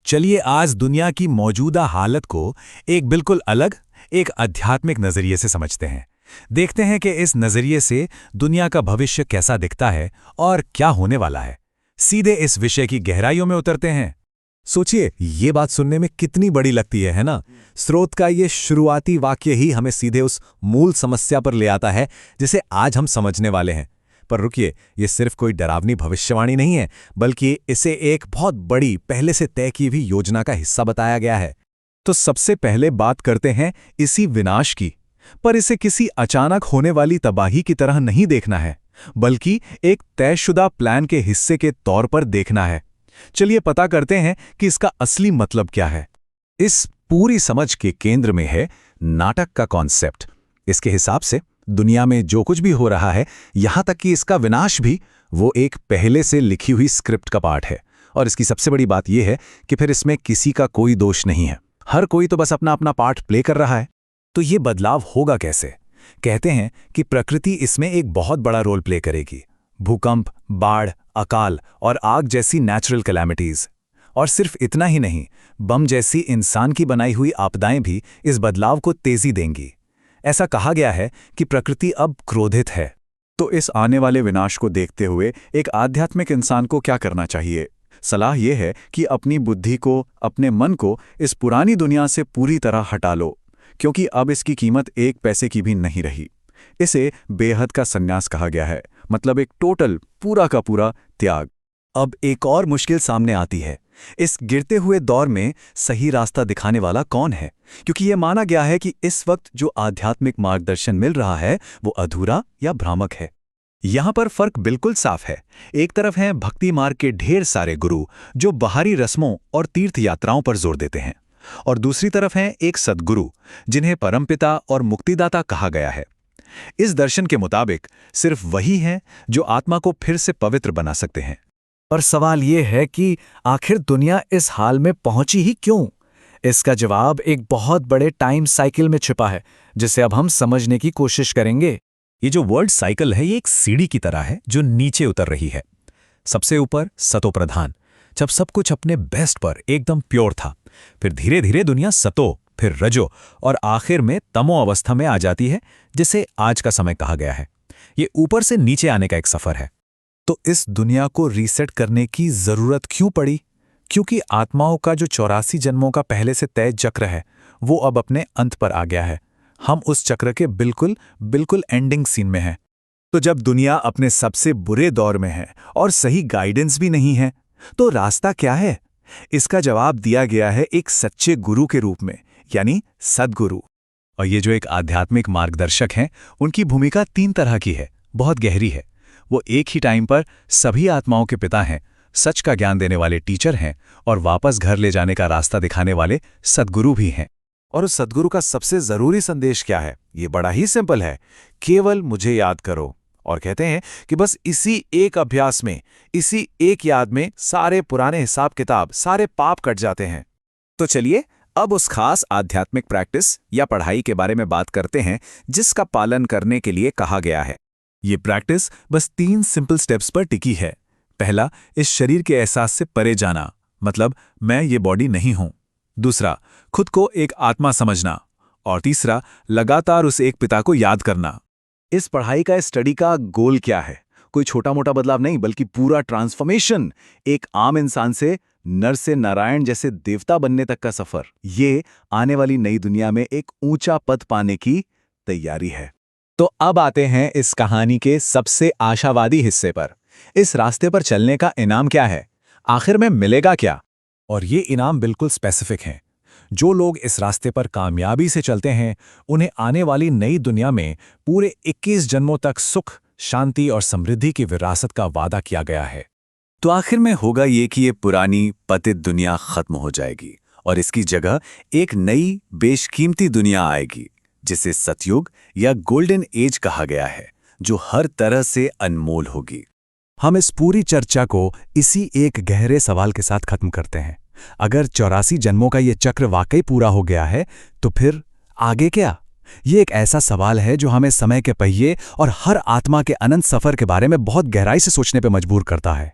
चलिए आज दुनिया की मौजूदा हालत को एक बिल्कुल अलग, एक आध्यात्मिक नजरिए से समझते हैं। देखते हैं कि इस नजरिए से दुनिया का भविष्य कैसा दिखता है और क्या होने वाला है। सीधे इस विषय की गहराइयों में उतरते हैं। सोचिए, ये बात सुनने में कितनी बड़ी लगती है ना? स्रोत का ये शुरुआती वाक्य ही हमें सीधे उस मूल समस्या पर ले आता है जिसे आज हम समझने वाले हैं। पर रुकिए, ये सिर्फ कोई डरावनी भविष्यवाणी नहीं है, बल्कि इसे एक बहुत बड़ी, पहले से तय की हुई योजना का हिस्सा बताया गया है। तो सबसे पहले बात करते हैं इसी विनाश की, पर इसे किसी अचानक होने वाली तबाही की तरह नहीं देखना है, बल्कि एक तयशुदा प्लान के हिस्से के तौर पर देखना है। चलिए पता करते हैं कि इसका असली मतलब क्या है। इस पूरी समझ के केंद्र में है नाटक का कॉन्सेप्ट। इसके हिसाब से दुनिया में जो कुछ भी हो रहा है, यहां तक कि इसका विनाश भी, वो एक पहले से लिखी हुई स्क्रिप्ट का पार्ट है। और इसकी सबसे बड़ी बात यह है कि फिर इसमें किसी का कोई दोष नहीं है। हर कोई तो बस अपना अपना पार्ट प्ले कर रहा है। तो ये बदलाव होगा कैसे? कहते हैं कि प्रकृति इसमें एक बहुत बड़ा रोल प्ले करेगी। भूकंप, बाढ़, अकाल और आग जैसी नेचुरल कैलामिटीज। और सिर्फ इतना ही नहीं, बम जैसी इंसान की बनाई हुई आपदाएं भी इस बदलाव को तेजी देंगी। ऐसा कहा गया है कि प्रकृति अब क्रोधित है। तो इस आने वाले विनाश को देखते हुए एक आध्यात्मिक इंसान को क्या करना चाहिए? सलाह यह है कि अपनी बुद्धि को, अपने मन को इस पुरानी दुनिया से पूरी तरह हटा लो, क्योंकि अब इसकी कीमत एक पैसे की भी नहीं रही। इसे बेहद का संन्यास कहा गया है, मतलब एक टोटल, पूरा का पूरा त्याग। अब एक और मुश्किल सामने आती है। इस गिरते हुए दौर में सही रास्ता दिखाने वाला कौन है? क्योंकि यह माना गया है कि इस वक्त जो आध्यात्मिक मार्गदर्शन मिल रहा है वो अधूरा या भ्रामक है। यहां पर फर्क बिल्कुल साफ है। एक तरफ हैं भक्ति मार्ग के ढेर सारे गुरु जो बाहरी रस्मों और तीर्थ यात्राओं पर जोर देते हैं, और दूसरी तरफ हैं एक सद्गुरु जिन्हें परमपिता और मुक्तिदाता कहा गया है। इस दर्शन के मुताबिक सिर्फ वही हैं जो आत्मा को फिर से पवित्र बना सकते हैं। और सवाल ये है कि आखिर दुनिया इस हाल में पहुंची ही क्यों? इसका जवाब एक बहुत बड़े टाइम साइकिल में छिपा है, जिसे अब हम समझने की कोशिश करेंगे। ये जो वर्ल्ड साइकिल है, ये एक सीढ़ी की तरह है जो नीचे उतर रही है। सबसे ऊपर सतो प्रधान, जब सब कुछ अपने बेस्ट पर एकदम प्योर था। फिर धीरे धीरे दुनिया सतो, फिर रजो और आखिर में तमो अवस्था में आ जाती है, जिसे आज का समय कहा गया है। ये ऊपर से नीचे आने का एक सफर है। तो इस दुनिया को रीसेट करने की जरूरत क्यों पड़ी? क्योंकि आत्माओं का जो 84 जन्मों का पहले से तय चक्र है, वो अब अपने अंत पर आ गया है। हम उस चक्र के बिल्कुल एंडिंग सीन में हैं। तो जब दुनिया अपने सबसे बुरे दौर में है और सही गाइडेंस भी नहीं है, तो रास्ता क्या है? इसका जवाब दिया गया है एक सच्चे गुरु के रूप में, यानी सद्गुरु। और ये जो एक आध्यात्मिक मार्गदर्शक हैं, उनकी भूमिका 3 तरह की है, बहुत गहरी है। वो एक ही टाइम पर सभी आत्माओं के पिता हैं, सच का ज्ञान देने वाले टीचर हैं और वापस घर ले जाने का रास्ता दिखाने वाले सद्गुरु भी हैं। और उस सद्गुरु का सबसे जरूरी संदेश क्या है? ये बड़ा ही सिंपल है, केवल मुझे याद करो। और कहते हैं कि बस इसी एक अभ्यास में, इसी एक याद में सारे पुराने हिसाब किताब, सारे पाप कट जाते हैं। तो चलिए अब उस खास आध्यात्मिक प्रैक्टिस या पढ़ाई के बारे में बात करते हैं जिसका पालन करने के लिए कहा गया है। ये प्रैक्टिस बस 3 सिंपल स्टेप्स पर टिकी है। पहला, इस शरीर के एहसास से परे जाना, मतलब मैं ये बॉडी नहीं हूं। दूसरा, खुद को एक आत्मा समझना। और तीसरा, लगातार उस एक पिता को याद करना। इस पढ़ाई का, स्टडी का गोल क्या है? कोई छोटा मोटा बदलाव नहीं, बल्कि पूरा ट्रांसफॉर्मेशन। एक आम इंसान से नर से नारायण जैसे देवता बनने तक का सफर। ये आने वाली नई दुनिया में एक ऊंचा पद पाने की तैयारी है। तो अब आते हैं इस कहानी के सबसे आशावादी हिस्से पर। इस रास्ते पर चलने का इनाम क्या है? आखिर में मिलेगा क्या? और ये इनाम बिल्कुल स्पेसिफिक हैं। जो लोग इस रास्ते पर कामयाबी से चलते हैं, उन्हें आने वाली नई दुनिया में पूरे 21 जन्मों तक सुख, शांति और समृद्धि की विरासत का वादा किया गया है। तो आखिर में होगा ये कि ये पुरानी पतित दुनिया खत्म हो जाएगी और इसकी जगह एक नई बेशकीमती दुनिया आएगी, जिसे सतयुग या गोल्डन एज कहा गया है, जो हर तरह से अनमोल होगी। हम इस पूरी चर्चा को इसी एक गहरे सवाल के साथ खत्म करते हैं। अगर 84 जन्मों का ये चक्र वाकई पूरा हो गया है, तो फिर आगे क्या? ये एक ऐसा सवाल है जो हमें समय के पहिए और हर आत्मा के अनंत सफर के बारे में बहुत गहराई से सोचने पर मजबूर करता है।